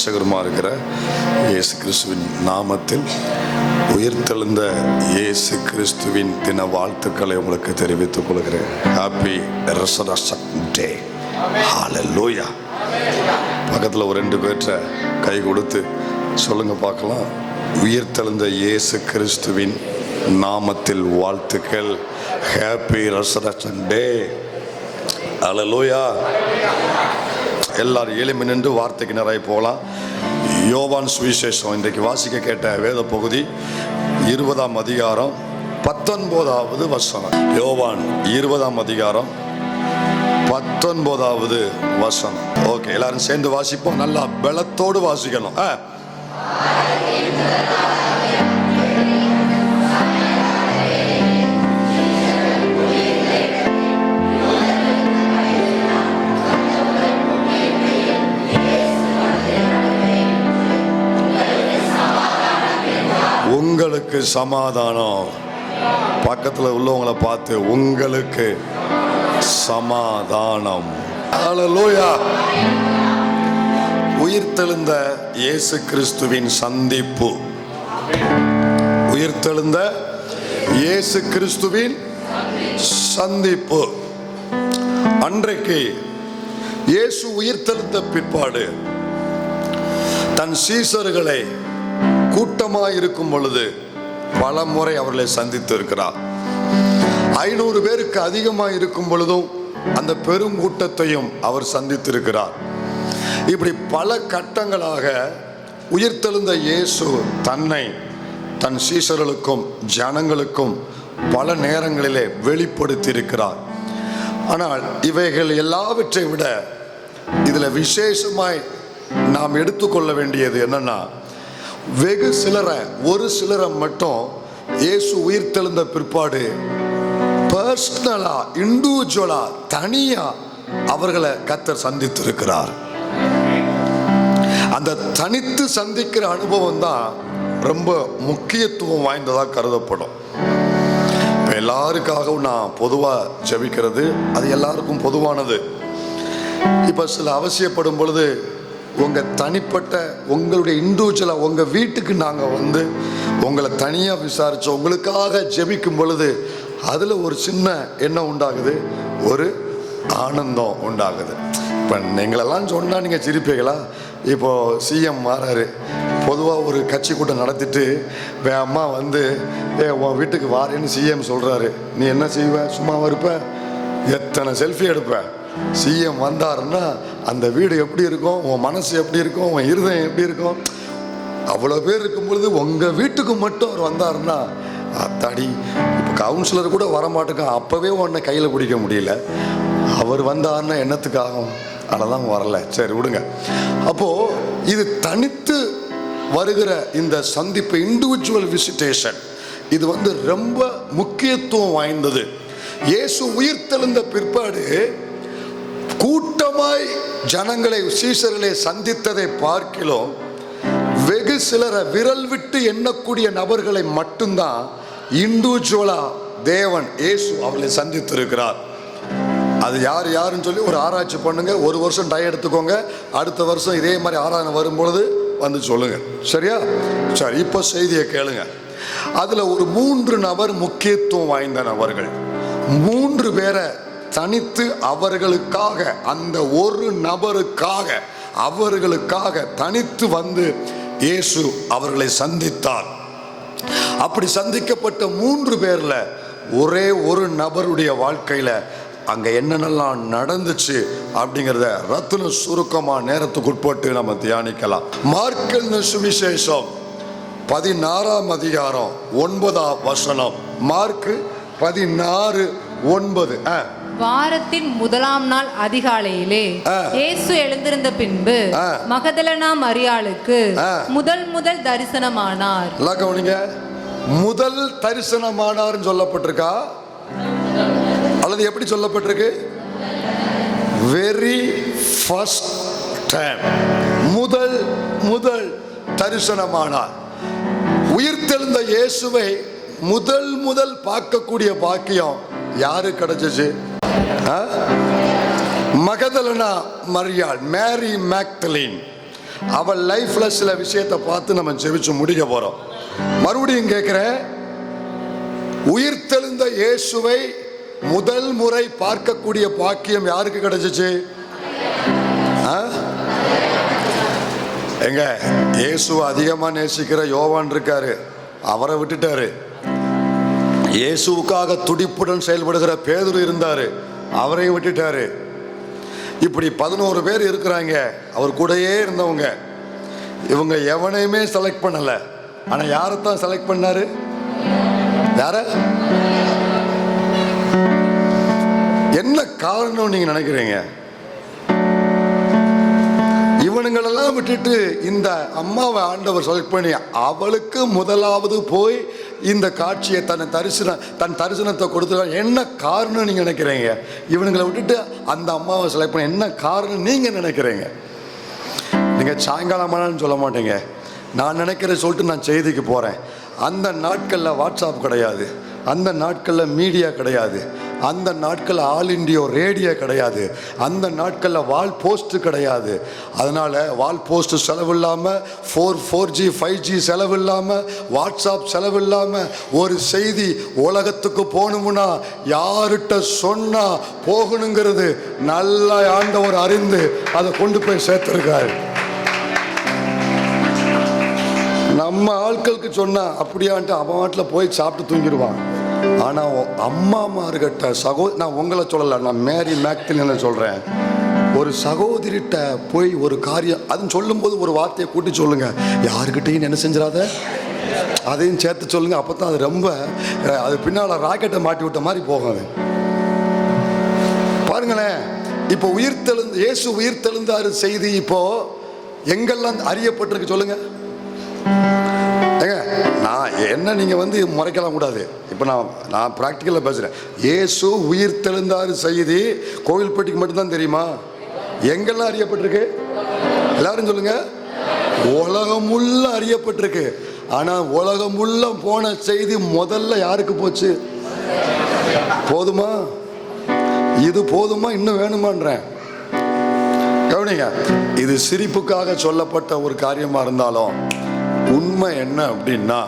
இரட்சகருமா இருக்கிற இயேசு கிறிஸ்துவின் நாமத்தில் உயிர்த்தெழுந்த இயேசு கிறிஸ்துவின் தின வாழ்த்துக்களை உங்களுக்கு தெரிவித்துக் கொள்கிறேன். ஹாப்பி ரெசரக்ஷன் டே. ஹல்லேலூயா. பக்கத்தில் ஒரு 2 பேர்ட்ட கை கொடுத்து சொல்லுங்க பார்க்கலாம். உயிர்த்தெழுந்த இயேசு கிறிஸ்துவின் நாமத்தில் வாழ்த்துக்கள். ஹாப்பி ரெசரக்ஷன் டே. ஹல்லேலூயா. எல்லாரும் எளிமை நின்று வார்த்தைக்கு நிறைய போகலாம். யோவான் சுவிசேஷம் இன்றைக்கு வாசிக்க கேட்ட வேத பகுதி 20ஆம் அதிகாரம் 19வது வசனம். யோவான் 20ஆம் அதிகாரம் 19வது வசனம். ஓகே, எல்லாரும் சேர்ந்து வாசிப்போம். நல்லா பலத்தோடு வாசிக்கணும். உங்களுக்கு சமாதானம். பக்கத்தில் உள்ளவங்களை பார்த்து உங்களுக்கு சமாதானம். ஹல்லேலூயா. உயிர்த்தெழுந்த இயேசு கிறிஸ்துவின் சந்திப்பு. உயிர்த்தெழுந்த இயேசு கிறிஸ்துவின் சந்திப்பு. அன்றைக்கு இயேசு உயிர்த்தெழுந்த பிற்பாடு தன் சீசர்களை கூட்டமாக இருக்கும் பொழுது பல முறை அவர்களை சந்தித்து இருக்கிறார். 500 பேருக்கு அதிகமாக இருக்கும் பொழுதும் அந்த பெரும் கூட்டத்தையும் அவர் சந்தித்திருக்கிறார். இப்படி பல கட்டங்களாக உயிர்த்தெழுந்த இயேசு தன்னை தன் சீசர்களுக்கும் ஜனங்களுக்கும் பல நேரங்களிலே வெளிப்படுத்தி இருக்கிறார். ஆனால் இவைகள் எல்லாவற்றை விட இதில் விசேஷமாய் நாம் எடுத்துக்கொள்ள வேண்டியது என்னன்னா, வெகு சிலரை, ஒரு சிலரை மட்டும் இயேசு உயிர்த்தெழுந்த பிற்பாடு பர்சனலா, இண்டிவிஜுவலா, தனியா அவர்களை கர்த்தர் சந்தித்திருக்கிறார். அந்த தனித்து சந்திக்கிற அனுபவம் தான் ரொம்ப முக்கியத்துவம் வாய்ந்ததாக கருதப்படும். இப்போ எல்லாருக்காகவும் நான் பொதுவாக ஜெபிக்கிறது, அது எல்லாருக்கும் பொதுவானது. இப்போ சில அவசியப்படும் பொழுது உங்கள் தனிப்பட்ட, உங்களுடைய இண்டிவிஜுவலாக உங்கள் வீட்டுக்கு நாங்கள் வந்து உங்களை தனியாக விசாரித்து உங்களுக்காக ஜெபிக்கும் பொழுது அதில் ஒரு சின்ன என்ன உண்டாகுது, ஒரு ஆனந்தம் உண்டாகுது. இப்போ நீங்களெல்லாம் சொன்னால் நீங்கள் சிரிப்பீங்களா? இப்போது சிஎம் மாறாரு, பொதுவாக ஒரு கட்சி கூட்டம் நடத்திட்டு அம்மா வந்து உன் வீட்டுக்கு வாரேன்னு சிஎம் சொல்கிறாரு. நீ என்ன செய்வ? சும்மா இருப்ப? எத்தனை செல்ஃபி எடுப்ப? சிஎம் வந்தாருன்னா அந்த வீடு எப்படி இருக்கும், உன் மனசு எப்படி இருக்கும், உன் இருதயம் எப்படி இருக்கும்? அவ்வளோ பேர் இருக்கும் பொழுது உங்கள் வீட்டுக்கு மட்டும் அவர் வந்தாருன்னா, அத்தாடி, இப்போ கவுன்சிலர் கூட வரமாட்டேங்க, அப்போவே உன்னை கையில் பிடிக்க முடியல, அவர் வந்தாருன்னா என்னத்துக்காகும்? அதெல்லாம் வரல, சரி விடுங்க. அப்போது இது தனித்து வருகிற இந்த சந்திப்பு, இண்டிவிஜுவல் விசிட்டேஷன், இது வந்து ரொம்ப முக்கியத்துவம் வாய்ந்தது. இயேசு உயிர்த்தெழுந்த பிற்பாடு கூட்டமாய் ஜனங்களை, சீசர்களை சந்தித்ததை பார்க்கிலும் வெகு சிலரை, விரல் விட்டு எண்ணக்கூடிய நபர்களை மட்டும்தான் இண்டிவிஜுவலா தேவன் இயேசு அவர்களை சந்தித்திருக்கிறார். அது யார் யாருன்னு சொல்லி ஒரு ஆராய்ச்சி பண்ணுங்க. 1 வருஷம் டை எடுத்துக்கோங்க. அடுத்த வருஷம் இதே மாதிரி ஆராதனை வரும்பொழுது வந்து சொல்லுங்க. சரியா? சரி, இப்போ செய்தியை கேளுங்க. அதுல ஒரு 3 நபர் முக்கியத்துவம் வாய்ந்த நபர்கள். 3 பேரை தனித்து அவர்களுக்காக, அந்த ஒரு நபருக்காக, அவர்களுக்காக தனித்து வந்து இயேசு அவர்களை சந்தித்தார். அப்படி சந்திக்கப்பட்ட 3 பேர்ல ஒரே ஒரு நபருடைய வாழ்க்கையில அங்க என்னென்னலாம் நடந்துச்சு அப்படிங்கிறத ரத்தின சுருக்கமா நேரத்துக்கு உட்பட்டு நம்ம தியானிக்கலாம். மார்க் சுவிசேஷம் 16ஆம் அதிகாரம் 9ஆம் வசனம். மார்க் 16:9. வாரத்தின் முதலாம் நாள் அதிகாலையிலே இயேசு எழுந்திருந்த பின்பு மகதலேனா மரியாளுக்கு முதல் தரிசனமானார். முதல் தரிசனமானார் சொல்லப்பட்டிருக்கா அல்லது எப்படி சொல்லப்பட்டிருக்கு? வெரி ஃபர்ஸ்ட் டைம், முதல் தரிசனமானார். உயிர்த்தெழுந்த இயேசுவை முதல் பார்க்கக்கூடிய பாக்கியம் யாரு கிடைச்சிச்சு? மகதலேனா மரியாள், மேரி மேக்தலின். அவள் லைஃப்ல சில விஷயத்தை பார்த்து நம்ம ஜெபிச்சு முடிக்க போறோம். மறுபடியும் கேட்கிறேன், உயிர்த்தெழுந்த இயேசுவை முதல் முறை பார்க்கக்கூடிய பாக்கியம் யாருக்கு கிடைச்சிச்சு? எங்க இயேசுவை அதிகமா நேசிக்கிற யோவான் இருக்காரு, அவரை விட்டுட்டாரு. இயேசுவுக்காக துடிப்புடன் செயல்படுகிற பேதுரு இருந்தாரு, அவரையும் விட்டுட்டாரு. இப்படி 11 பேர் இருக்கிறாங்க, அவர் கூடயே இருந்தவங்க. இவங்க எவனையுமே செலக்ட் பண்ணல. ஆனா யாரைத்தான் செலக்ட் பண்ணாரு? யார? என்ன காரணம் நீங்க நினைக்கிறீங்க? இவனுங்களெல்லாம் விட்டுட்டு இந்த அம்மாவை ஆண்டவர் செலக்ட் பண்ணி அவளுக்கு முதலாவது போய் இந்த காட்சியை தன் தரிசனத்தை கொடுத்துருக்காங்க. என்ன காரணம் நீங்க நினைக்கிறீங்க? இவனுங்களை விட்டுட்டு அந்த அம்மாவை செலக்ட் பண்ணி என்ன காரணம் நீங்க நினைக்கிறீங்க? நீங்க சாயங்காலமானு சொல்ல மாட்டீங்க, நான் நினைக்கிறேன் சொல்லிட்டு நான் செய்திக்கு போறேன். அந்த நாட்களில் வாட்ஸ்அப் கிடையாது, அந்த நாட்களில் மீடியா கிடையாது, அந்த நாட்களில் ஆல் இண்டியா ரேடியோ கிடையாது, அந்த நாட்களில் வால் போஸ்ட் கிடையாது. அதனால வால் போஸ்ட் செலவு இல்லாமல், 4G 5G செலவு இல்லாமல், வாட்ஸ்அப் செலவு இல்லாமல் ஒரு செய்தி உலகத்துக்கு போகணும்னா யார்கிட்ட சொன்னா போகணுங்கிறது நல்ல ஆண்டவர் அறிந்து அதை கொண்டு போய் சேர்த்திருக்காரு. நம்ம ஆட்களுக்கு சொன்னா அப்படியான்ட்டு அவன் வாட்டில் போய் சாப்பிட்டு தூங்கிடுவான். ஆனால் அம்மாமார்கிட்ட நான் உங்களை சொல்லலை, நான் மேரி மேக்தின் சொல்கிறேன். ஒரு சகோதரிட்ட போய் ஒரு காரியம் அதுன்னு சொல்லும்போது ஒரு வார்த்தையை கூட்டி சொல்லுங்க, யாருக்கிட்டையும் என்ன செஞ்சிடாத, அதையும் சேர்த்து சொல்லுங்க. அப்போ தான் அது ரொம்ப அது பின்னால் ராக்கெட்டை மாட்டி விட்ட மாதிரி போகும். அது பாருங்களேன், இப்போ இயேசு உயிர்த்தெழுந்தாரு செய்தி இப்போ எங்கெல்லாம் அறியப்பட்டிருக்கு சொல்லுங்க. நான் என்ன நீங்க முறைக்கலாம் கூடாது. இப்போ நான் பிராக்டிக்கலாக பேசுறேன். இயேசு உயிர்த்தெழுந்தாரு செய்தி கோவில்பட்டிக்கு மட்டும்தான் தெரியுமா? எங்கெல்லாம் அறியப்பட்டிருக்கு? எல்லாரும் சொல்லுங்க. உலகமுள்ள அறியப்பட்டிருக்கு. ஆனா உலகமுள்ள போன செய்தி முதல்ல யாருக்கு போச்சு? போதுமா? இது போதுமா? இன்னும் வேணுமான்றேன். கவனிங்க, இது சிரிப்புக்காக சொல்லப்பட்ட ஒரு காரியமா இருந்தாலும் உண்மை என்ன அப்படின்னா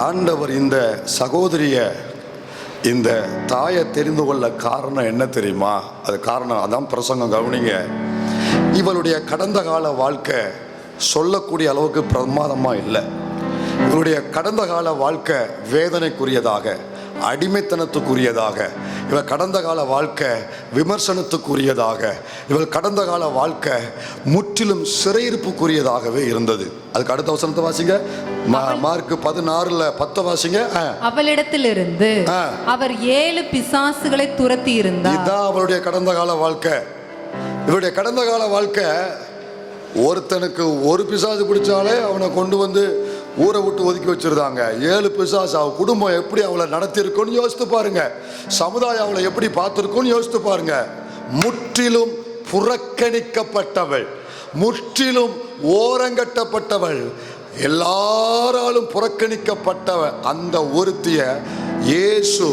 ஆண்டவர் இந்த சகோதரிய இந்த தாயை தெரிந்து கொள்ள காரணம் என்ன தெரியுமா? அது காரணம் அதான் பிரசங்கம். கவனிங்க, இவளுடைய கடந்த கால வாழ்க்கை சொல்லக்கூடிய அளவுக்கு பிரமாதமா இல்லை. இவளுடைய கடந்த கால வாழ்க்கை வேதனைக்குரியதாக, அடிமைத்தனத்துக்குரியதாக, இவள் கடந்த கால வாழ்க்கை விமர்சனத்துக்குரியதாக, இவள் கடந்த கால வாழ்க்கை முற்றிலும் சிறையிருப்புக்குரியதாகவே இருந்தது. அதுக்கு அடுத்த வசனத்தை வாசிங்க. மார்க் 16:10 வாசிங்க. அவளிடத்திலிருந்து அவர் 7 பிசாசுகளை துரத்தி இருந்தார். இதுதான் அவளுடைய கடந்த கால வாழ்க்கை. இவருடைய கடந்த கால வாழ்க்கை, ஒருத்தனுக்கு ஒரு பிசாசு பிடிச்சாலே அவனை கொண்டு ஊரை விட்டு ஒதுக்கி வச்சிருந்தாங்க. 7 பிசாசு. அவ குடும்பம் எப்படி அவளை நடத்திருக்குன்னு யோசித்து பாருங்க. சமுதாயம் அவளை எப்படி பார்த்துருக்குன்னு யோசித்து பாருங்க. முற்றிலும் புறக்கணிக்கப்பட்டவள், முற்றிலும் ஓரங்கட்டப்பட்டவள், எல்லாராலும் புறக்கணிக்கப்பட்டவள். அந்த ஒருத்திய இயேசு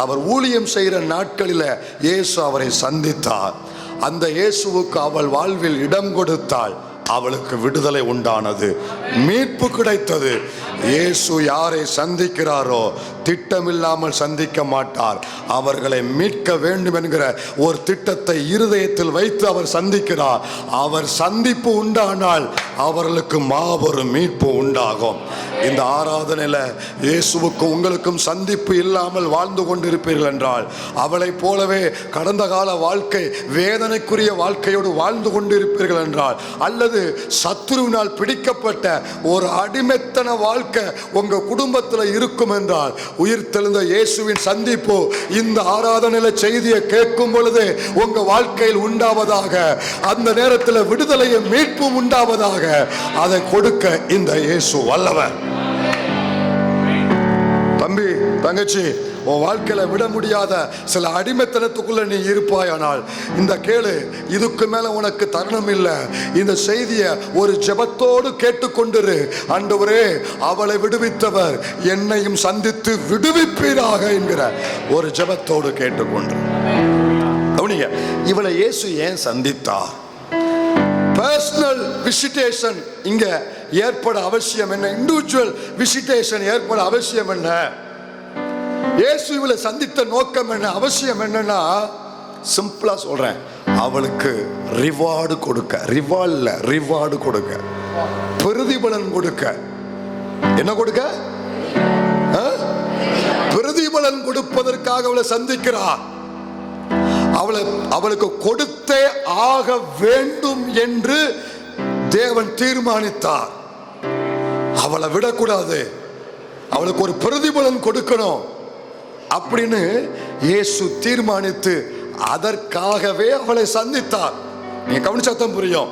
அவர் ஊழியம் செய்கிற நாட்களில் இயேசு அவரை சந்தித்தார். அந்த இயேசுவுக்கு அவள் வாழ்வில் இடம் கொடுத்தாள். அவளுக்கு விடுதலை உண்டானது, மீட்பு கிடைத்தது. இயேசு யாரை சந்திக்கிறாரோ திட்டமில்லாமல் சந்திக்க மாட்டார். அவர்களை மீட்க வேண்டும் என்கிற ஒரு திட்டத்தை இருதயத்தில் வைத்து அவர் சந்திக்கிறார். அவர் சந்திப்பு உண்டானால் அவர்களுக்கு மாபெரும் மீட்பு உண்டாகும். இந்த ஆராதனையில் இயேசுவுக்கும் உங்களுக்கும் சந்திப்பு இல்லாமல் வாழ்ந்து கொண்டிருப்பீர்கள் என்றால், அவளை போலவே கடந்த கால வாழ்க்கை வேதனைக்குரிய வாழ்க்கையோடு வாழ்ந்து கொண்டிருப்பீர்கள் என்றால், அல்லது சத்துருவினால் பிடிக்கப்பட்ட ஒரு அடிமைத்தன வாழ்க்கை உங்க குடும்பத்தில் இருக்கும் என்றால், உயிர்த்தெழுந்த இயேசுவின் சந்திப்பு இந்த ஆராதனையில செய்தியை கேட்கும் பொழுது உங்க வாழ்க்கையில் உண்டாவதாக. அந்த நேரத்தில் விடுதலையும் மீட்பும் உண்டாவதாக. அதை கொடுக்க இந்த இயேசு வல்லவர். தம்பி, தங்கச்சி, உன் வாழ்க்கையில விட முடியாத சில அடிமைத்தனத்துக்குள்ள நீ இருப்பாயானால் இந்த கேளு. இதுக்கு மேல உனக்கு தருணம் இல்லை. இந்த செய்தியை ஒரு ஜெபத்தோடு கேட்டுக்கொண்டிரு. ஆண்டவரே, அவளை விடுவித்தவர் என்னையும் சந்தித்து விடுவிப்பீராக என்கிற ஒரு ஜெபத்தோடு கேட்டுக்கொண்டு. இவளை இயேசு ஏன் சந்தித்தார்? விசிட்டேஷன் இங்க ஏற்பட அவசியம் என்ன? இண்டிவிஜுவல் விசிட்டேஷன் ஏற்பட அவசியம் என்ன? இயேசுவை சந்தித்த நோக்கம் என்ன? அவசியம் என்னன்னா, சிம்பிளா சொல்றேன், அவளுக்கு ரிவார்டு கொடுக்க, ரிவார்டு கொடுக்க, பிரதிபலன் கொடுக்க. என்ன கொடுக்க? பிரதிபலன் கொடுப்பதற்காக அவளை சந்திக்கிறார். அவளுக்கு கொடுத்தே ஆக வேண்டும் என்று தேவன் தீர்மானித்தார். அவளை விடக்கூடாது, அவளுக்கு ஒரு பிரதிபலன் கொடுக்கணும் அப்படின்னு இயேசு தீர்மானித்து அதற்காகவே அவளை சந்தித்தார். நீங்க கவனிச்சாதான் புரியும்.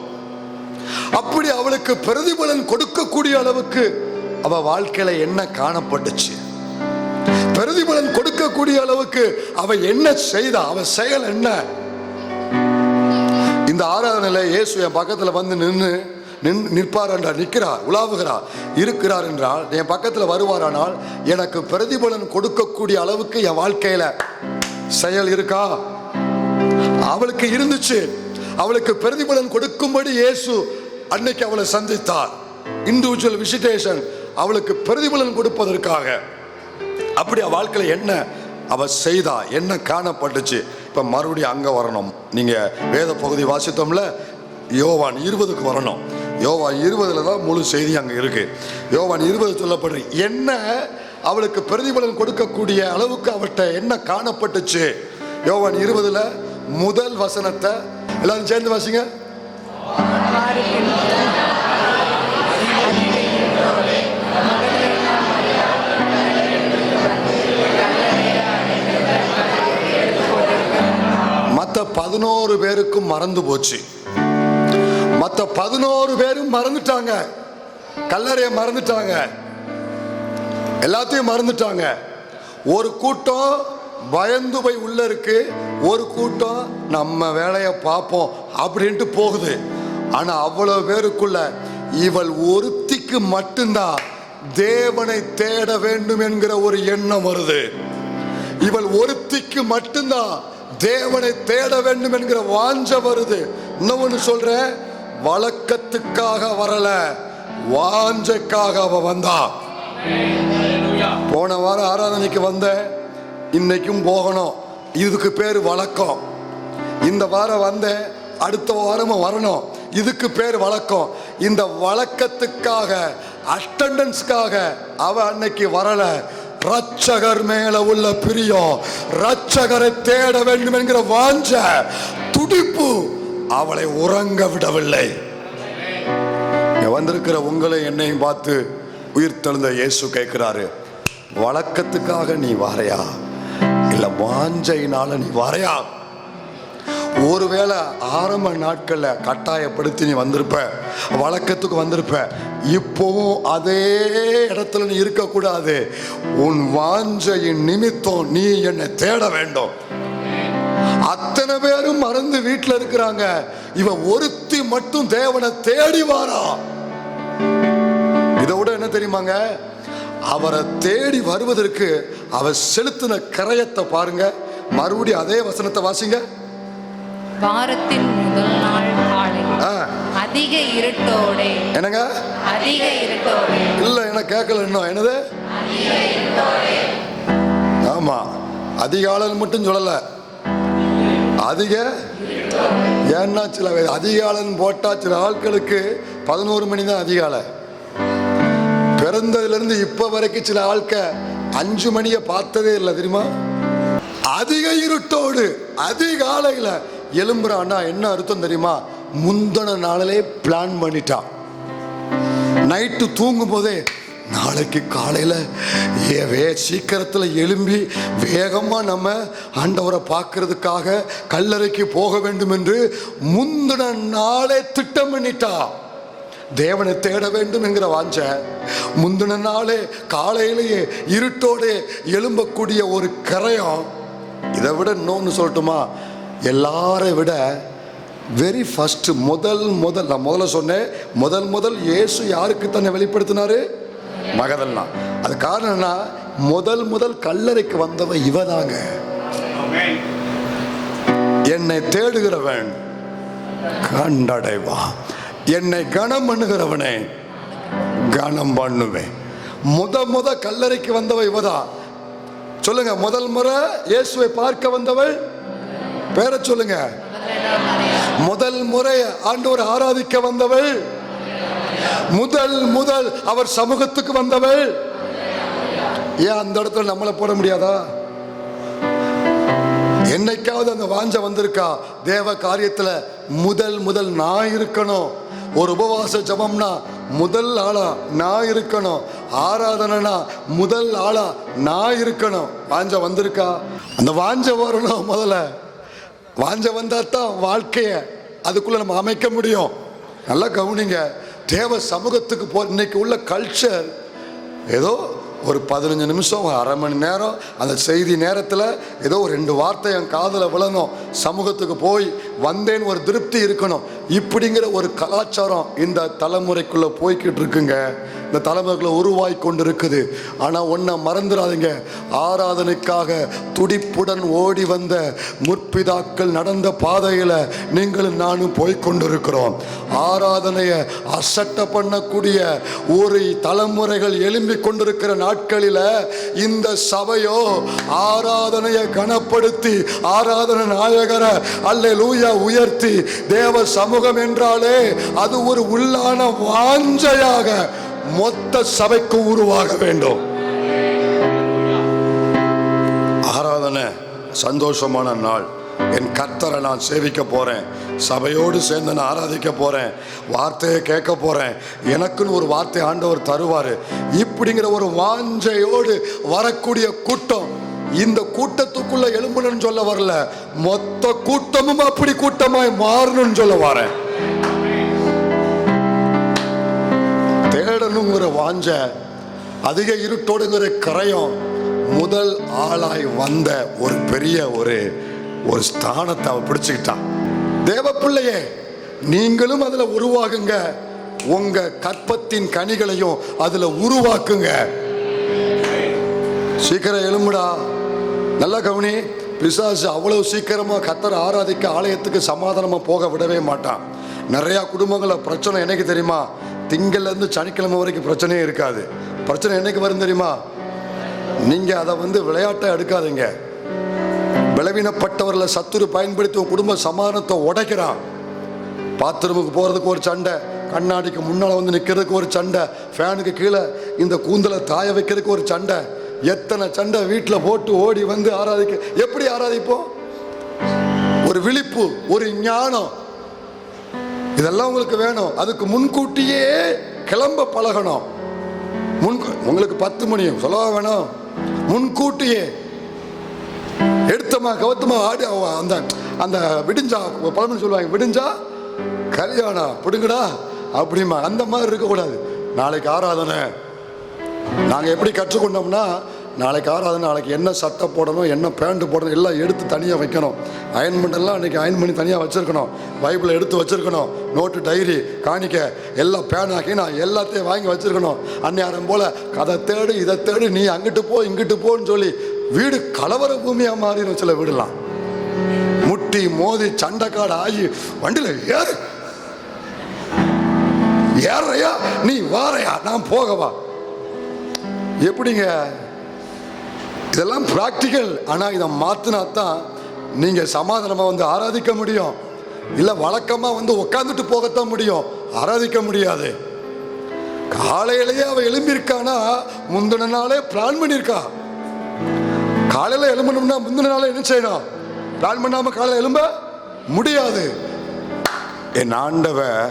அப்படி அவளுக்கு பிரதிபலன் கொடுக்கக்கூடிய அளவுக்கு அவ வாழ்க்கையில என்ன காணப்பட்டுச்சு, பிரதிபலன் கொடுக்கக்கூடிய அளவுக்கு அவ என்ன செய்தா, அவ செயல் என்ன? இந்த ஆராதனையில இயேசு என் பக்கத்துல வந்து நிற்பார் என்றால், நிற்கிறார், உலாவுகிறார், இருக்கிறார் என்றால், என் பக்கத்துல வருவாரானால் எனக்கு பிரதிபலன் கொடுக்கக்கூடிய அளவுக்கு என் வாழ்க்கையில செயல் இருக்கா? அவளுக்கு இருந்துச்சு. அவளுக்கு பிரதிபலன் கொடுக்கும்படி இயேசு அன்னைக்கு அவளை சந்தித்தார். இண்டிவிஜுவல் விசிட்டேஷன், அவளுக்கு பிரதிபலன் கொடுப்பதற்காக. அப்படி அவ வாழ்க்கையில என்ன அவ செய்தா, என்ன காணப்பட்டுச்சு? இப்ப மறுபடியும் அங்க வரணும். நீங்க வேத பகுதி வாசித்தோம்ல, யோவான் 20க்கு வரணும். யோவான் 20 தான் முழு செய்தி அங்க இருக்கு. யோவான் 20 சொல்லப்படுற என்ன அவளுக்கு பிரதிபலன் கொடுக்கக்கூடிய அளவுக்கு அவட்ட என்ன காணப்பட்டுச்சு? யோவான் 20 முதல் வசனத்தை எல்லாரும் சேர்ந்து வாசிங்க. மற்ற 11 பேருக்கும் மறந்து போச்சு. மற்ற 11 பேரும் மறந்துட்டாங்க, கல்லறையை மறந்துட்டாங்க, எல்லாத்தையும் மறந்துட்டாங்க. ஒரு கூட்டம் பயந்து போய் உள்ள இருக்கு, ஒரு கூட்டம் நம்ம வேலையை பார்ப்போம் அப்படின்ட்டு போகுது. ஆனா அவ்வளவு பேருக்குள்ள இவள் ஒருத்திக்கு மட்டும்தான் தேவனை தேட வேண்டும் என்கிற ஒரு எண்ணம் வருது. இவள் ஒருத்திக்கு மட்டும்தான் தேவனை தேட வேண்டும் என்கிற வாஞ்ச வருது. இன்னொன்னு சொல்றேன், வழக்கத்துக்காக வரல, வாஞ்சைக்காக அவ வந்தா. போன வாரம் ஆராதனைக்கு வந்த, இன்னைக்கும் போகணும், இதுக்கு பேரு வழக்கம். இந்த வாரம் வந்த, அடுத்த வாரமும் வரணும், இதுக்கு பேர் வழக்கம். இந்த வழக்கத்துக்காக, அட்டெண்டன்ஸ்க்காக அவ அன்னைக்கு வரல. ரட்சகர் மேல உள்ள பிரியம், ரட்சகரை தேட வேண்டும் என்கிற வாஞ்ச, துடிப்பு அவளை உறங்க விடவில்லை. வந்திருக்கிற உங்களை என்னையும் பார்த்து உயிர்த்தெழுந்த இயேசு கேட்கிறாரு, வழக்கத்துக்காக நீ வாரையா, இல்ல வாஞ்சையினால நீ வாரையா? ஒருவேளை ஆரம்ப நாட்கள்ல கட்டாயப்படுத்தி நீ வந்திருப்ப, வழக்கத்துக்கு வந்திருப்ப. இப்போவும் அதே இடத்துல நீ இருக்கக்கூடாது. உன் வாஞ்சையின் நிமித்தம் நீ என்னை தேட வேண்டும். அத்தனை பேரும் மறந்து வீட்டுல இருக்கிறாங்க, இவன் ஒருத்தி மட்டும் தேவனை தேடி வாரா. இதை விட என்ன தெரியுமாங்க, அவரை தேடி வருவதற்கு அவர் செலுத்தின கரையத்தை பாருங்க. மறுபடியும் அதே வசனத்தை வாசிங்க. வாரத்தின் முதல் நாள் காலை அதிக இருட்டோடே. என்னங்க? அதிக இருட்டோடே. இல்ல, எனக்கு கேட்கல இன்னும். என்னது? ஆமா, அதிகாலைன்னு மட்டும் சொல்லல, அதிக. ஏன்னா சில அதிகாலைன்னு போட்டா சில ஆட்களுக்கு 11 மணி தான் அதிகாலை. பிறந்ததுல இருந்து இப்ப வரைக்கும் சில ஆட்க 5 மணியை பார்த்ததே இல்லை, தெரியுமா? அதிக இருட்டோடு அதிகாலையில எழும்புறான்னா என்ன அர்த்தம் தெரியுமா? முந்தின நாளிலே பிளான் பண்ணிட்டான். நைட்டு தூங்கும் போதே நாளைக்கு காலையில சீக்கிரத்துல எழும்பி வேகமா நம்ம ஆண்டவரை பார்க்கறதுக்காக கல்லறைக்கு போக வேண்டும் என்று முந்தின நாளே திட்டம் பண்ணிட்டா. தேவனை தேட வேண்டும் என்கிற வாஞ்ச முந்தின நாளே காலையிலேயே இருட்டோட எழும்பக்கூடிய ஒரு கரையம். இதை விட இன்னொன்னு சொல்லட்டுமா? எல்லாரை விட வெரி ஃபர்ஸ்ட், நான் முதல்ல சொன்னேன், முதல் இயேசு யாருக்கு தன்னை வெளிப்படுத்தினாரு? மகதலேனா. அது காரணம் என்ன? முதல் கல்லறைக்கு வந்தவ இவதாங்க. என்னை தேடுகிறவன் கண்டடைவா. என்னை கனம் பண்ணுகிறவனே கனம் பண்ணுவேன். முத கல்லறைக்கு வந்தவ இவதான். சொல்லுங்க, முதல் முறை இயேசுவை பார்க்க வந்தவள் பேரை சொல்லுங்க. முதல் முறை ஆண்டவர் ஆராதிக்க வந்தவள், முதல் அவர் சமூகத்துக்கு வந்தவள். ஏன் அந்த இடத்துல நம்மளை போட முடியாதா? என்னைக்காவது அந்த வாஞ்ச வந்திருக்கா? தேவ காரியத்துல முதல் நான் இருக்கணும். ஒரு உபவாச ஜபம்னா முதல் ஆளா நான் இருக்கணும். ஆராதனைனா முதல் ஆளா நான் இருக்கணும். வாஞ்ச வந்திருக்கா? அந்த வாஞ்ச வரணும். முதல்ல வாஞ்ச வந்தா தான் வாழ்க்கைய அதுக்குள்ள நம்ம அமைக்க முடியும். நல்லா கவனிங்க, தேவ சமூகத்துக்கு போ. இன்னைக்கு உள்ள கல்ச்சர் ஏதோ ஒரு 15 நிமிஷம், அரை மணி நேரம் அந்த செய்தி நேரத்தில் ஏதோ ஒரு 2 வார்த்தை என் காதில் விழணும், சமூகத்துக்கு போய் வந்தேன்னு ஒரு திருப்தி இருக்கணும். இப்படிங்கிற ஒரு கலாச்சாரம் இந்த தலைமுறைக்குள்ளே போய்கிட்டு இருக்குங்க. இந்த தலைமுறைக்குள்ள உருவாகி கொண்டு இருக்குது. ஆனால் ஒன்றை மறந்துடாதீங்க, ஆராதனைக்காக துடிப்புடன் ஓடி வந்த முற்பிதாக்கள் நடந்த பாதையில் நீங்களும் நானும் போய்கொண்டிருக்கிறோம். ஆராதனையை அசட்ட பண்ணக்கூடிய ஒரு தலைமுறைகள் எழும்பி கொண்டிருக்கிற நாட்களில் இந்த சபையோ ஆராதனையை கனப்படுத்தி ஆராதனை நாயகரை அல்லேலூயா உயர்த்தி, தேவ சமூகம் என்றாலே அது ஒரு உள்ளான வாஞ்சையாக மொத்த சபைக்கு உருவாக வேண்டும். ஆராதனை சந்தோஷமான நாள். என் கர்த்தரை நான் சேவிக்க போறேன், சபையோடு சேர்ந்து நான் ஆராதிக்க போறேன், வார்த்தையை கேட்க போறேன், எனக்குன்னு ஒரு வார்த்தை ஆண்டவர் தருவாரு. இப்படிங்கிற ஒரு வாஞ்சையோடு வரக்கூடிய கூட்டம். இந்த கூட்டத்துக்குள்ள எழும்பணும்னு சொல்ல வரல, மொத்த கூட்டமும் அப்படி கூட்டமாய் மாறணும்னு சொல்ல வரேன். தேடணுங்கிற வாஞ்ச, அதிக இருட்டோடுங்கிற கரையும் முதல் ஆளாய் வந்த ஒரு பெரிய ஒரு ஸ்தானத்தை அவ பிடிச்சுக்கிட்டான். தேவ பிள்ளையே, நீங்களும் அதுல உருவாகுங்க. உங்க கற்பத்தின் கனிகளையும் அதுல உருவாக்குங்க. சீக்கிரம் எழும்புடா. நல்லா கவனி, பிசாசு அவ்வளவு சீக்கிரமா கர்த்தரை ஆராதிக்க ஆலயத்துக்கு சமாதானமா போக விடவே மாட்டான். நிறைய குடும்பங்கள பிரச்சனை என்னைக்கு தெரியுமா? திங்கள்ல இருந்து சனிக்கிழமை வரைக்கும் பிரச்சனையே இருக்காது. பிரச்சனை என்னைக்கு வரும் தெரியுமா? நீங்க அதை விளையாட்டை எடுக்காதீங்க. பலவீனப்பட்டவர்களை சத்துரு பயன்படுத்தி உன் குடும்ப சமாதானத்தை உடைக்கிறான். பாத்ரூமுக்கு போறதுக்கு ஒரு சண்டை, கண்ணாடிக்கு முன்னால நிக்கிறதுக்கு ஒரு சண்டை, ஃபேனுக்கு கீழே இந்த கூந்தலை தாய வைக்கிறதுக்கு ஒரு சண்டை, எத்தனை சண்டை வீட்டில் போட்டு ஓடி ஆராதிக்க. எப்படி ஆராதிப்போம்? ஒரு விழிப்பு, ஒரு ஞானம், இதெல்லாம் உங்களுக்கு வேணும். அதுக்கு முன்கூட்டியே கிளம்ப பழகணும். உங்களுக்கு 10 மணி சொல்லவா வேணும்? முன்கூட்டியே எடுத்தமா கவத்தமா ஆடி அந்த அந்த விடிஞ்சா பழமொழி சொல்லுவாங்க, விடிஞ்சா கல்யாணம் பிடுங்கடா அப்படிமா. அந்த மாதிரி இருக்கக்கூடாது. நாளைக்கு ஆராதனை நாங்கள் எப்படி கற்றுக்கொண்டோம்னா, நாளைக்கு ஆராதனை, நாளைக்கு என்ன சட்டை போடணும், என்ன பேண்ட் போடணும் எல்லாம் எடுத்து தனியாக வைக்கணும். அயன்மெண்டெல்லாம் அன்றைக்கி அயன் பண்ணி தனியாக வச்சுருக்கணும். பைபிளை எடுத்து வச்சுருக்கணும். நோட்டு, டைரி, காணிக்க எல்லாம் பேனாக்கி நான் எல்லாத்தையும் வாங்கி வச்சுருக்கணும். அந்நேரம் போல் கதை தேடு, இதை தேடு, நீ அங்கிட்டு போ இங்கிட்டு போன்னு சொல்லி வீடு கலவர பூமியாக மாறிடும். சில வீடுலாம் முட்டி மோதி சண்டைக்காடு ஆகி வண்டியில் ஏறையா நீ வாரையா நான் போகவா. எப்படிங்க? இதெல்லாம் பிராக்டிக்கல். ஆனால் இதை மாற்றினா தான் நீங்கள் சமாதானமாக ஆராதிக்க முடியும். இல்லை வழக்கமாக உட்காந்துட்டு போகத்தான் முடியும், ஆராதிக்க முடியாது. காலையிலேயே அவள் எழும்பியிருக்கானா முந்தின நாளே பிளான் பண்ணியிருக்கா. காலையில் எழும்பணும்னா முந்தின நாளே என்ன செய்யணும்? பிளான் பண்ணாமல் காலையில் எழும்ப முடியாது. என் ஆண்டவர்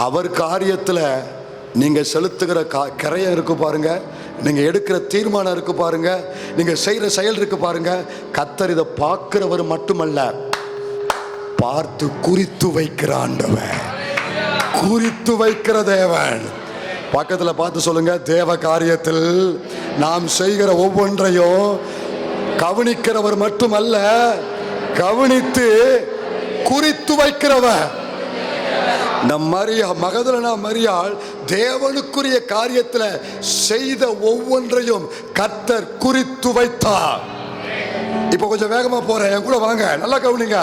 அவர் காரியத்தில் நீங்கள் செலுத்துகிற கரையை இருக்கு பாருங்க, நீங்கள் எடுக்கிற தீர்மானம் இருக்கு பாருங்க, நீங்கள் செய்கிற செயல் இருக்கு பாருங்க. கர்த்தர் இதை பார்க்கிறவர் மட்டுமல்ல, பார்த்து குறித்து வைக்கிற ஆண்டவர், குறித்து வைக்கிற தேவன். பக்கத்தில் பார்த்து சொல்லுங்க, தேவ காரியத்தில் நாம் செய்கிற ஒவ்வொன்றையும் கவனிக்கிறவர் மட்டுமல்ல, கவனித்து குறித்து வைக்கிறவர். நம் மகதலேனா மரியாள் தேவனுக்குரிய காரியத்தில் செய்த ஒவ்வொன்றையும் கர்த்தர் குறித்து வைத்தார். இப்ப கொஞ்சம் வேகமா போறேன், என் கூட வாங்க, நல்லா கவனிங்க.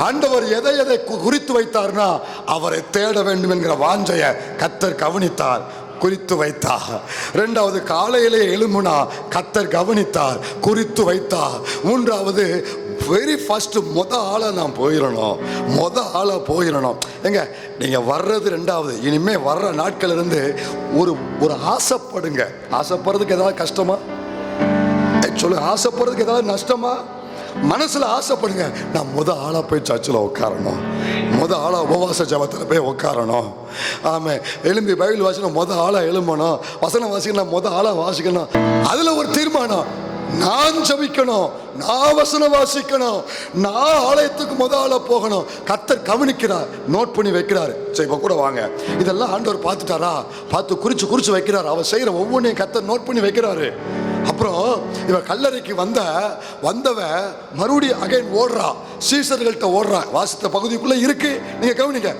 ஆண்டவர் எதை எதை குறித்து வைத்தார்னா அவரை தேட வேண்டும் என்கிற வாஞ்சைய கர்த்தர் கவனித்தார், குறித்து வைத்தார். இரண்டாவது, காலையிலே எழும்புனா கர்த்தர் கவனித்தார், குறித்து வைத்தார். மூன்றாவது, வெரி ஃபர்ஸ்ட் ஆளை நான் போயிடணும். எங்க நீங்க வர்றது ரெண்டாவது. இனிமே வர்ற நாட்கள் இருந்து ஒரு ஆசைப்படுங்க. ஆசைப்படுறதுக்கு ஏதாவது கஷ்டமா? சொல்லுங்க, ஆசைப்படுறதுக்கு ஏதாவது நஷ்டமா? மனசுல ஆசைப்படுங்க, நான் ஆளா போய் சர்ச்சில் உட்காரணும், ஆளா உபவாச ஜபத்தில் போய் உட்காரணும். ஆமே, எழும்பி பைபிள் வாசிக்கணும், ஆளா எழும்பணும், வசனம் வாசிக்கணும், ஆளா வாசிக்கணும். அதுல ஒரு தீர்மானம், நான் ஜபிக்கணும், நான் வசனம் வாசிக்கணும், நான் ஆலயத்துக்கு ஆளா போகணும். கர்த்தர் கவனிக்கிறார், நோட் பண்ணி வைக்கிறார். சரி, இப்ப கூட வாங்க, இதெல்லாம் ஆண்டவர் பார்த்துட்டாரா? பார்த்து குறிச்சு வைக்கிறார். அவர் செய்யற ஒவ்வொன்றையும் கர்த்தர் நோட் பண்ணி வைக்கிறாரு. அப்புறம் இவன் கல்லறைக்கு வந்தவன் மறுபடியும் அகைன் ஓடுறா, சீசர்கள்ட்ட ஓடுறா. வாசித்த பகுதிக்குள்ள இருக்கு, நீங்க கவனிங்க.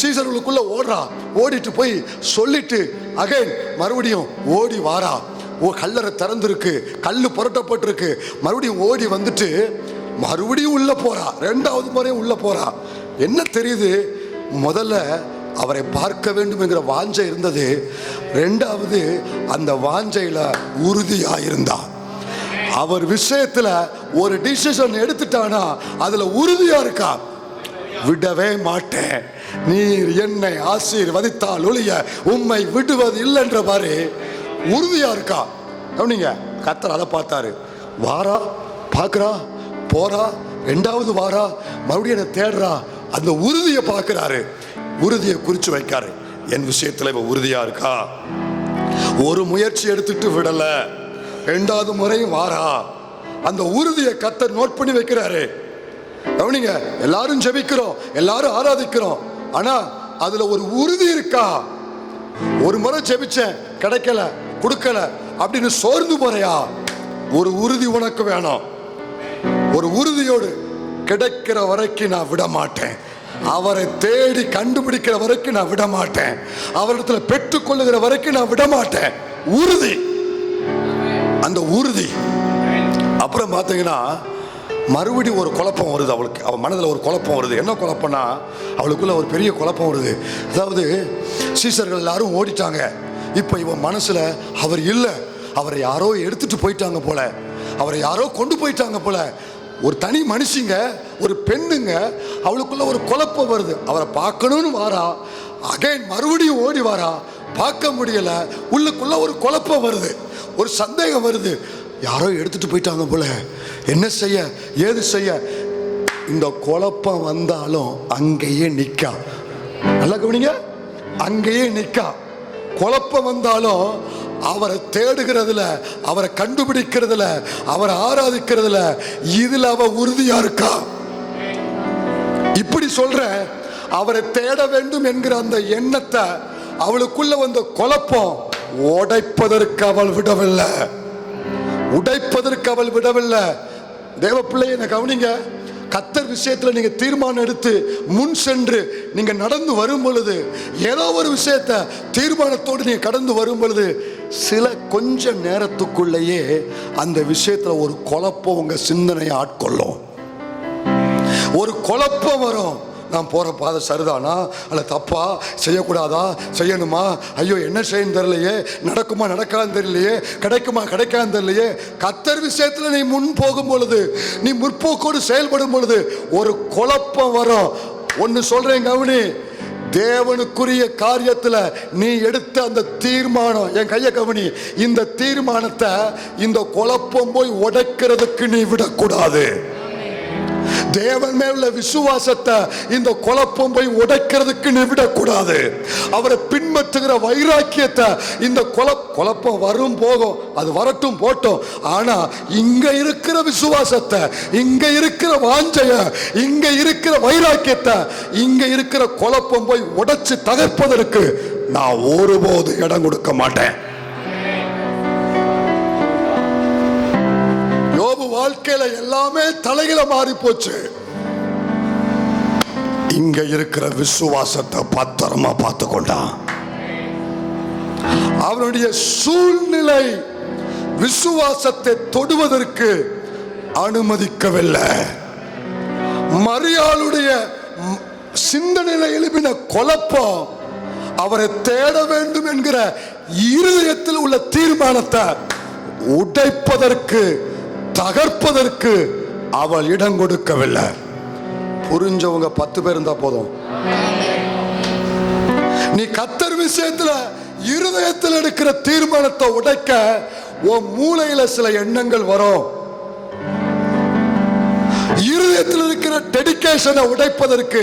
சீசர்களுக்குள்ள ஓடுறா, ஓடிட்டு போய் சொல்லிட்டு அகைன் மறுபடியும் ஓடி வாரா. கல்லறை திறந்திருக்கு, கல்லு புரட்டப்பட்டிருக்கு. மறுபடியும் ஓடி வந்துட்டு மறுபடியும் உள்ள போறா, ரெண்டாவது முறையும் உள்ள போறா. என்ன தெரியுது? முதல்ல அவரை பார்க்க வேண்டும் என்கிற வாஞ்சை இருந்தது. ரெண்டாவது, அந்த வாஞ்சையில உறுதியாயிருந்தா. அவர் விஷயத்துல ஒரு டிசிஷன் எடுத்துட்டானா அதுல உறுதியா இருக்கா. விடவே மாட்டேன், நீர் என்னை ஆசீர்வதித்தால் ஒழிய உம்மை விடுவது இல்லைன்ற மாதிரி உறுதியா இருக்கா. கவனிங்க, கர்த்தர் அதை பார்த்தாரு. வாரா, பார்க்கிறா, போறா, ரெண்டாவது வாரா, மறுபடியும் என்ன தேடுறா. அந்த உறுதியை பார்க்கிறாரு, உறுதியை குறிச்சு வைக்காரு. என் விஷயத்துல இவ உறுதியா இருக்கா. ஒரு முயற்சி எடுத்துட்டு விடல, ரெண்டாவது முறையும் வாரா. அந்த உறுதியை கர்த்தர் நோட் பண்ணி வைக்கிறாரு. கவனிங்க, எல்லாரும் ஜெபிக்கிறோம், எல்லாரும் ஆராதிக்கிறோம், ஆனா அதுல ஒரு உறுதி இருக்கா? ஒரு முறை ஜெபிச்சேன், கிடைக்கல, கொடுக்கல அப்படின்னு சோர்ந்து போறியா? ஒரு உறுதி உனக்கு வேணும். ஒரு உறுதியோடு, கிடைக்கிற வரைக்கும் நான் விட மாட்டேன், அவரை தேடி கண்டுபிடிக்கிற வரைக்கும் நான் விட மாட்டேன், அவரிடத்துல பெற்றுக்கொள்ளுகிற வரைக்கும் நான் விட மாட்டேன். உறுதி, அந்த உறுதி. அப்புறம் பார்த்தீங்கன்னா மறுபடியும் ஒரு குழப்பம் வருது அவளுக்கு. அவள் மனதில் ஒரு குழப்பம் வருது. என்ன குழப்பம்னா, அவளுக்குள்ள ஒரு பெரிய குழப்பம் வருது. அதாவது சீசர்கள் எல்லாரும் ஓடிட்டாங்க. இப்போ இவன் மனசுல அவர் இல்லை, அவரை யாரோ எடுத்துட்டு போயிட்டாங்க போல, அவரை யாரோ கொண்டு போயிட்டாங்க போல. ஒரு தனி மனுஷங்க, ஒரு பெண்ணுங்க, அவளுக்குள்ள ஒரு குழப்பம் வருது. அவரை பார்க்கணும்னு வாரா, அகைன் மறுபடியும் ஓடி வாரா, பார்க்க முடியல. உள்ளுக்குள்ள ஒரு குழப்பம் வருது, ஒரு சந்தேகம் வருது. யாரோ எடுத்துட்டு போயிட்டாங்க போல, என்ன செய்ய, ஏது செய்ய? இந்த குழப்பம் வந்தாலும் அங்கேயே நிக்கா. நல்லா கவனிங்க, அங்கேயே நிக்கா. குழப்பம் வந்தாலும் அவரை தேடுகிறதுல, அவரை கண்டுபிடிக்கிறதுல, அவரை ஆராதிக்கிறதுல, இதுல அவ உறுதியா இருக்கா. இப்படி சொல்ற, அவரை தேட வேண்டும் என்கிற அந்த எண்ணத்தை, அவளுக்குள்ள வந்த குழப்பம் உடைப்பதற்கு அவள் விடவில்லை, உடைப்பதற்கு அவள் விடவில்லை. தேவ பிள்ளையை என்ன கவனிங்க, கர்த்தர் விஷயத்துல நீங்க தீர்மானம் எடுத்து முன் சென்று நீங்க நடந்து வரும் பொழுது, ஏதோ ஒரு விஷயத்தை தீர்மானத்தோடு நீங்க கடந்து வரும் பொழுது, சில கொஞ்ச நேரத்துக்குள்ளேயே அந்த விஷயத்துல ஒரு குழப்பம் உங்க சிந்தனையை ஆட்கொள்ளும். ஒரு குழப்பம் வரும். நான் போற பாதை சரிதானா அல்ல தப்பா, செய்யக்கூடாதா, செய்யணுமா, ஐயோ என்ன செய்யணும் தெரியலையே, நடக்குமா நடக்கான்னு தெரியலையே, கிடைக்குமா கிடைக்கான்னு தெரியலையே. கர்த்தர் விஷயத்துல நீ முன் போகும் பொழுது, நீ முற்போக்கோடு செயல்படும் பொழுது ஒரு குழப்பம் வரும். ஒன்னு சொல்றேன் கவனி, தேவனுக்குரிய காரியத்துல நீ எடுத்த அந்த தீர்மானம், என் கைய கவனி, இந்த தீர்மானத்தை இந்த குழப்பம் போய் உடைக்கிறதுக்கு நீ விடக்கூடாது. தேவன் மேல விசுவாசத்தை இந்த குழப்பம் போய் உடைக்கிறதுக்கு நீ விடக்கூடாது. அவரை பின்பற்றுகிற வைராக்கியத்தை, இந்த குழப்பம் வரும் போகும், அது வரட்டும் போட்டோம், ஆனா இங்க இருக்கிற விசுவாசத்தை, இங்க இருக்கிற வாஞ்சைய, இங்க இருக்கிற வைராக்கியத்தை, இங்க இருக்கிற குழப்பம் போய் உடைச்சு தகர்ப்பதற்கு நான் ஒருபோது இடம் கொடுக்க மாட்டேன். வாழ்க்கையில எல்லாமே தலையில மாறி போச்சு. இங்க இருக்கிற விசுவாசத்தை பத்திரமா பார்த்து கொண்டான். அவனுடைய சூழ்நிலை விசுவாசத்தை தொடுவதற்கு அனுமதிக்கவில்லை. மரியாளுடைய சிந்தனையில எழுப்பின குழப்பம் அவரை தேட வேண்டும் என்கிற இருதயத்தில் உள்ள தீர்மானத்தை உடைப்பதற்கு, தகர்ப்பதற்கு அவள் இடம் கொடுக்கவில்லை. புரிஞ்சவங்க 10 பேர் இருந்தா போதும். நீ கர்த்தர் விஷயத்துல இருதயத்தில் எடுக்கிற தீர்மானத்தை உடைக்க உன் மூளையில சில எண்ணங்கள் வரும். இருதயத்தில் இருக்கிற டெடிகேஷனை உடைப்பதற்கு,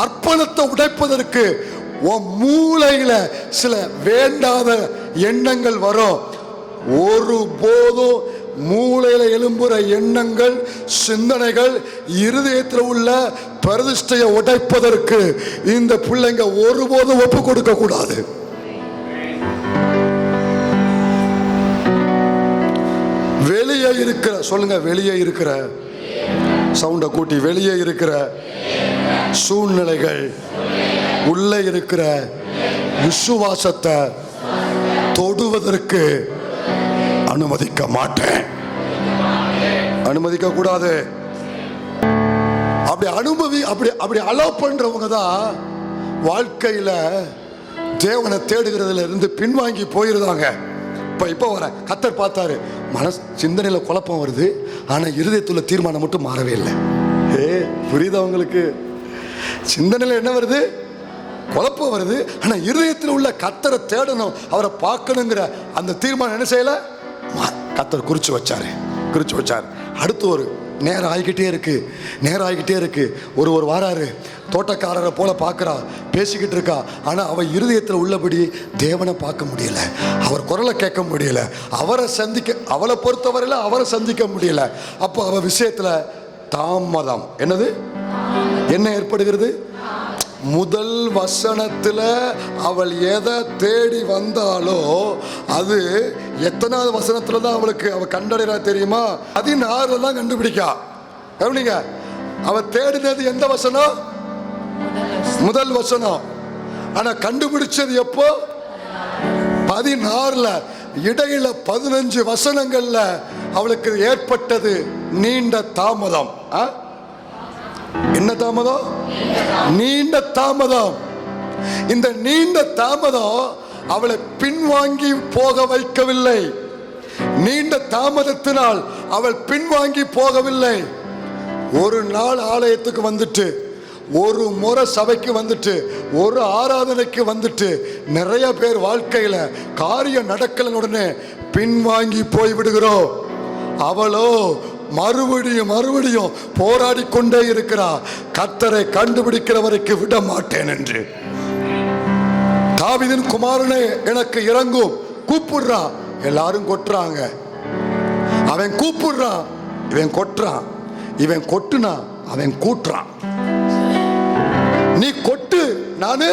அர்ப்பணத்தை உடைப்பதற்கு உன் மூளையில சில வேண்டாத எண்ணங்கள் வரும். ஒருபோதும் மூளையில எழும்புற எண்ணங்கள், சிந்தனைகள், இருதயத்தில் உள்ள பிரதிஷ்டையை உடைப்பதற்கு இந்த பிள்ளைங்க ஒருபோதும் ஒப்பு கொடுக்க கூடாது. வெளியே இருக்கிற, சொல்லுங்க, வெளியே இருக்கிற, சவுண்டை கூட்டி, வெளியே இருக்கிற சூழ்நிலைகள் உள்ளே இருக்கிற விசுவாசத்தை தொடுவதற்கு அனுமதிக்க மாட்டேன். அனுமதிக்க கூடாது. அப்படி அலோவ் பண்றவங்க தான் வாழ்க்கையில தேவனை தேடுகிறதுல இருந்து பின்வாங்கி போயிருந்தாங்க. இப்ப வர கர்த்தர் பார்த்தாரு, மனசு சிந்தனையில குழப்பம் வருது, ஆனா இருதயத்துல தீர்மானம் மட்டும் மாறவே இல்லை. புரியுதா உங்களுக்கு? சிந்தனையில என்ன வருது? குழப்பம் வருது, ஆனா இருதயத்தில் உள்ள கர்த்தரை தேடணும், அவரை பார்க்கணுங்கிற அந்த தீர்மானம் என்ன செய்யல? கர்த்தர் குறிச்சு வச்சாரு. அடுத்து ஒரு நேரம் ஆகிக்கிட்டே இருக்கு. ஒரு வாராரு, தோட்டக்காரரை போல பார்க்கறா, பேசிக்கிட்டு இருக்கா. ஆனா அவ இருதயத்தில் உள்ளபடி தேவனை பார்க்க முடியல, அவர் குரலை கேட்க முடியல, அவளை பொறுத்தவரையில அவரை சந்திக்க முடியல. அப்போ அவ விஷயத்துல தாமதம். என்ன ஏற்படுகிறது? முதல் வசனத்துல அவள் எதை தேடி வந்தாலோ அது எத்தனாவது வசனத்துல தான் அவ கண்டடைறா தெரியுமா? 16 தான் கண்டுபிடிக்கா. கவனிங்க, அவ தேடினது எந்த வசனம்? முதல் வசனம். ஆனா கண்டுபிடிச்சது எப்போ? 16ல. இடையில 15 வசனங்கள்ல அவளுக்கு ஏற்பட்டது நீண்ட தாமதம். என்ன தாமதம்? நீண்ட தாமதம். இந்த நீண்ட தாமதம் அவளை பின்வாங்கி போக வைக்கவில்லை. நீண்ட தாமதத்தினால் அவள் பின்வாங்கி போகவில்லை. ஒரு நாள் ஆலயத்துக்கு வந்துட்டு, ஒரு முறை சபைக்கு வந்துட்டு, ஒரு ஆராதனைக்கு வந்துட்டு, நிறைய பேர் வாழ்க்கையில காரியம் நடக்கலன்னு உடனே பின்வாங்கி போய் விடுகிறோம். அவளோ மறுபடியும் போராடி கொண்டே இருக்கிறா, கர்த்தரை கண்டுபிடிக்கிற வரைக்கும் விட மாட்டேன் என்று. தாவீதின் குமாரனே எனக்கு இறங்கும் கூப்பிடுறா, எல்லாரும் கொட்டுறாங்க. அவன் கூப்பிடுறான், இவன் கொட்டுறான். இவன் கொட்டுனா அவன் கூட்டுறான். நீ கொட்டு, நானு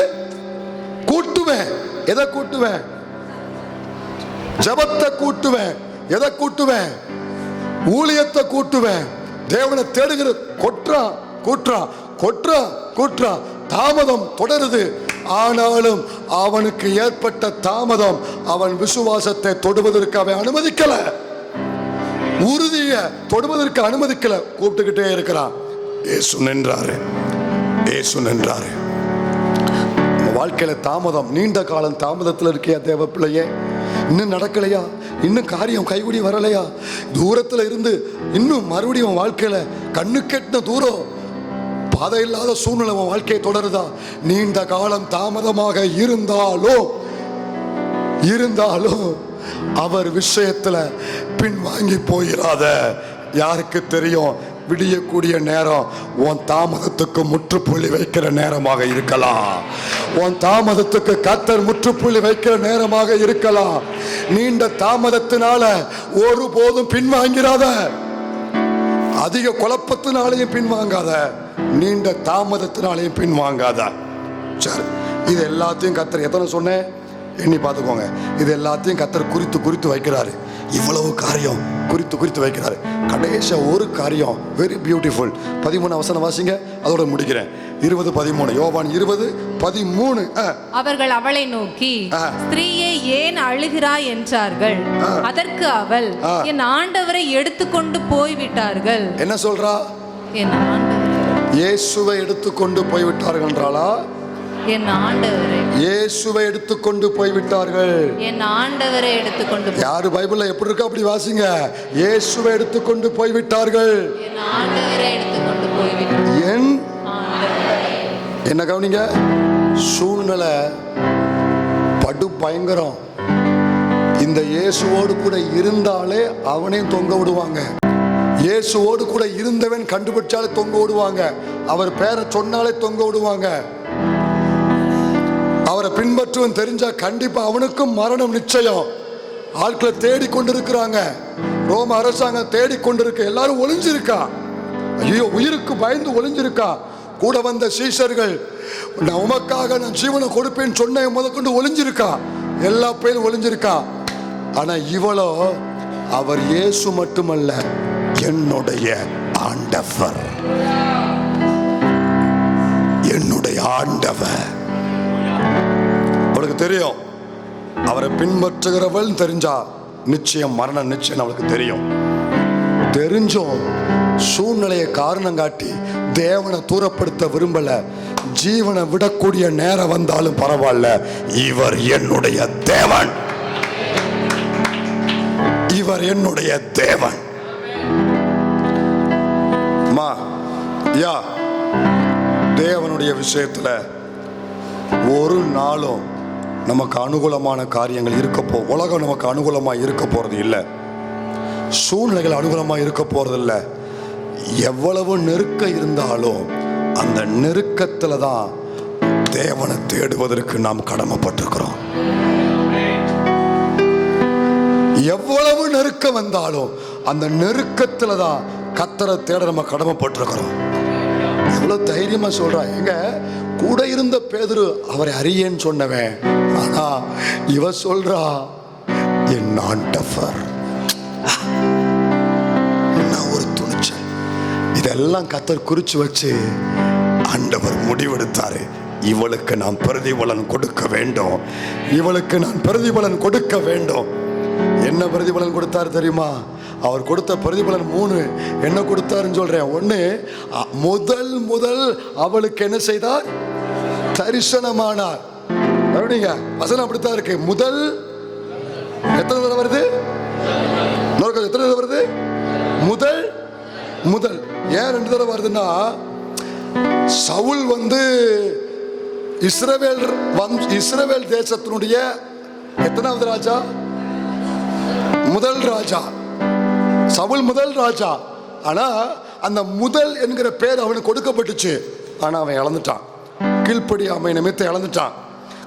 கூட்டுவேன். எதை கூட்டுவேன்? ஜபத்தை கூட்டுவேன். எதை கூட்டுவேன்? ஊழியத்தை கூட்டுவேன். தேவனை தேடுகிற கூட்டுறான். தாமதம் தொடருது. ஆனாலும் அவனுக்கு ஏற்பட்ட தாமதம் அவன் விசுவாசத்தை தொடுவதற்கு அவன் அனுமதிக்கல, உறுதியை தொடுவதற்கு அனுமதிக்கல. கூப்பிட்டுக்கிட்டே இருக்கிறான். இயேசு நின்றாரு. வாழ்க்கையில தாமதம், நீண்ட காலம் தாமதத்தில் இருக்கியா தேவ பிள்ளையே? இன்னும் நடக்கலையா? இன்னும் காரியம் கைகூடி வரலையா? தூரத்துல இருந்து இன்னும் மறுபடியும் வாழ்க்கையில கண்ணு கெட்டின தூரம், பாதை இல்லாத சூழ்நிலை உன் வாழ்க்கையை தொடருதா? நீண்ட காலம் தாமதமாக இருந்தாலும் அவர் விஷயத்துல பின்வாங்கி போயிடாத. யாருக்கு தெரியும், விடியக்கூடிய நேரம் உன் தாமதத்துக்கு முற்றுப்புள்ளி வைக்கிற நேரமாக இருக்கலாம். உன் தாமதத்துக்கு கர்த்தர் முற்றுப்புள்ளி வைக்கிற நேரமாக இருக்கலாம். நீண்ட தாமதத்தினால ஒருபோதும் பின்வாங்கிறாத. அதிக குழப்பத்தினாலையும் பின்வாங்காத, நீண்ட தாமதத்தினாலையும் பின்வாங்காத. சரி, இது எல்லாத்தையும் கர்த்தர், எத்தனை சொன்னேன் எண்ணி பார்த்துக்கோங்க. இது எல்லாத்தையும் கர்த்தர் குறித்து வைக்கிறாரு. இவ்வளவு காரியம் குறித்து வைக்கிறாரு. கடைசியா ஒரு காரியம் வெரி பியூட்டிஃபுல். 13 வசனம் வாசிங்க, அதோட முடிக்கிறேன். 20:13, யோவான் 20:13. அவர்கள் அவளை நோக்கி, ஸ்திரீயே ஏன் அழுகிறாய் என்றார்கள். அதற்கு அவள், என் ஆண்டவரை எடுத்துக்கொண்டு போய்விட்டார்கள். என்ன சொல்றா? என் ஆண்டவர். இயேசுவை எடுத்துக்கொண்டு போய்விட்டார்கள் என்றாளா? என் ஆண்டவரை. இயேசுவை எடுத்துக்கொண்டு போய்விட்டார்கள். என் ஆண்டவரை எடுத்துக்கொண்டு. யாரு பைபிள்ல எப்படி இருக்கா அப்படி வாசிங்க. இயேசுவை எடுத்துக்கொண்டு போய்விட்டார்கள். என் ஆண்டவரை எடுத்துக்கொண்டு போய்விட்டார்கள். என் என்ன கவனிங்க, சூழ்நிலை படு பயங்கரம். இந்த இயேசுவோடு கூட இருந்தாலே அவனையும் தொங்க விடுவாங்க. இயேசுவோடு கூட இருந்தவன் கண்டுபிடிச்சாலே தொங்க விடுவாங்க. அவர் பேரை சொன்னாலே தொங்க விடுவாங்க. அவரை பின்பற்றுவன் தெரிஞ்சா கண்டிப்பா அவனுக்கும் மரணம் நிச்சயம். ஆட்களை தேடிக்கொண்டிருக்கிறாங்க. ரோம அரசாங்கம் தேடிக்கொண்டிருக்க. எல்லாரும் ஒளிஞ்சிருக்கா. ஐயோ, உயிருக்கு பயந்து ஒளிஞ்சிருக்கா. கூட வந்த சீஷர்கள், நான் உமக்காக நான் ஜீவனை கொடுப்பேன்னு சொன்ன முதற்கொண்டு ஒளிஞ்சிருக்கா. எல்லா பேரும் ஒளிஞ்சிருக்கா. ஆனா இவளோ, அவர் இயேசு மட்டுமல்ல, என்னுடைய ஆண்டவர், என்னுடைய ஆண்டவர். அவளுக்கு தெரியும். அவரை பின்பற்றுகிறவள் தெரிஞ்சா நிச்சயம் மரணம் நிச்சயம் அவளுக்கு தெரியும். தெரிஞ்சும் சூழ்நிலையை காரணம் காட்டி தேவனை தூரப்படுத்த விரும்பல. ஜீவனை விடக்கூடிய நேரம் வந்தாலும் பரவாயில்ல, இவர் என்னுடைய தேவன், இவர் என்னுடைய தேவன். தேவனுடைய விஷயத்துல ஒரு நாளும் நமக்கு அனுகூலமான காரியங்கள் இருக்க உலகம் நமக்கு அனுகூலமா இருக்க போறது இல்லை. சூழ்நிலைகள் அனுகூலமா இருக்க போறது இல்லை. எவ்வளவு நெருக்க இருந்தாலும் அந்த நெருக்கத்துல தான் தேவனை தேடுவதற்கு நாம் கடமைப்பட்டிருக்கிறோம். எவ்வளவு நெருக்கம் வந்தாலும் அந்த நெருக்கத்துல தான் கர்த்தரை தேட நம்ம கடமைப்பட்டிருக்கிறோம். எவ்வளவு தைரியமா சொல்றா. எங்க கூட இருந்த பேதுரு அவரை அறியேன்னு சொன்னவன், ஆனா இவ சொல்றா என் ஆண்டவர். என்ன ஒரு துணிச்சல். இதெல்லாம் கர்த்தர் குறிச்சு வச்சு ஆண்டவர் முடிவெடுத்தாரு. இவளுக்கு நான் பிரதிபலன் கொடுக்க வேண்டும், இவளுக்கு நான் பிரதிபலன் கொடுக்க வேண்டும். என்ன பிரதிபலன் கொடுத்தாரு தெரியுமா? அவர் கொடுத்த பிரதிபலன் 3. என்ன கொடுத்தாருன்னு சொல்றேன். 1, முதல் அவளுக்கு என்ன செய்தார்? தரிசனமானார். வசனம் அப்படித்தான் இருக்கு. முதல் எத்தனை தடவை வருது? எத்தனை தடவை வருது? முதல். ஏன் 2 தடவை வருதுன்னா, சவுல் இஸ்ரவேல் தேசத்தினுடைய எத்தனாவது ராஜா? முதல் ராஜா. சவுல் முதல் ராஜா. ஆனா அந்த முதல் என்கிற பேர் அவனுக்கு கொடுக்கப்பட்டுச்சு. ஆனா அவன் இழந்துட்டான். கீழ்ப்படியாமை நிமித்தம் இழந்துட்டான்.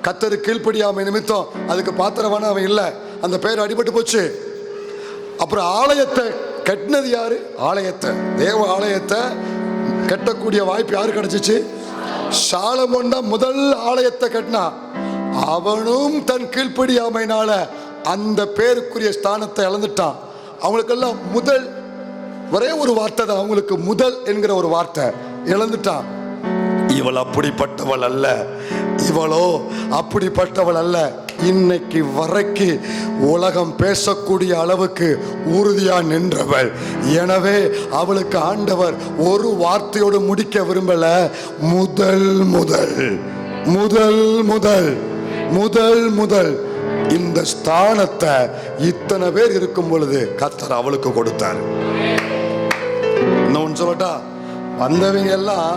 கர்த்தருக்கு கீழ்ப்படியாமை நிமித்தம் அதுக்கு பாத்திரவான அவன் இல்லை. அந்த பேர் அடிபட்டு போச்சு. அப்புறம் ஆலயத்தை கட்டினது யாரு? தேவ ஆலயத்தை கட்டக்கூடிய வாய்ப்பு யாரு கிடைச்சிச்சு? சாலமோன் தான் முதல் ஆலயத்தை கட்டினா. அவனும் தன் கீழ்ப்படியாமையினால அந்த பேருக்குரிய ஸ்தானத்தை இழந்துட்டான். அவங்களுக்கெல்லாம் முதல் ஒரே ஒரு வார்த்தை தான், அவங்களுக்கு முதல் என்கிற ஒரு வார்த்தை இழந்துட்டான். இவள் அப்படிப்பட்டவள் அல்ல, இவளோ அப்படிப்பட்டவள் அல்ல. இன்னைக்கு வரைக்கு உலகம் பேசக்கூடிய அளவுக்கு உறுதியா நின்றவள். எனவே அவளுக்கு ஆண்டவர் ஒரு வார்த்தையோடு முடிக்க விரும்பல. முதல் இந்த ஸ்தானத்தை இத்தனை பேர் இருக்கும் பொழுது கர்த்தர் அவளுக்கு கொடுத்தார். இன்னொன்னு சொல்லட்டா, வந்தவங்க எல்லாம்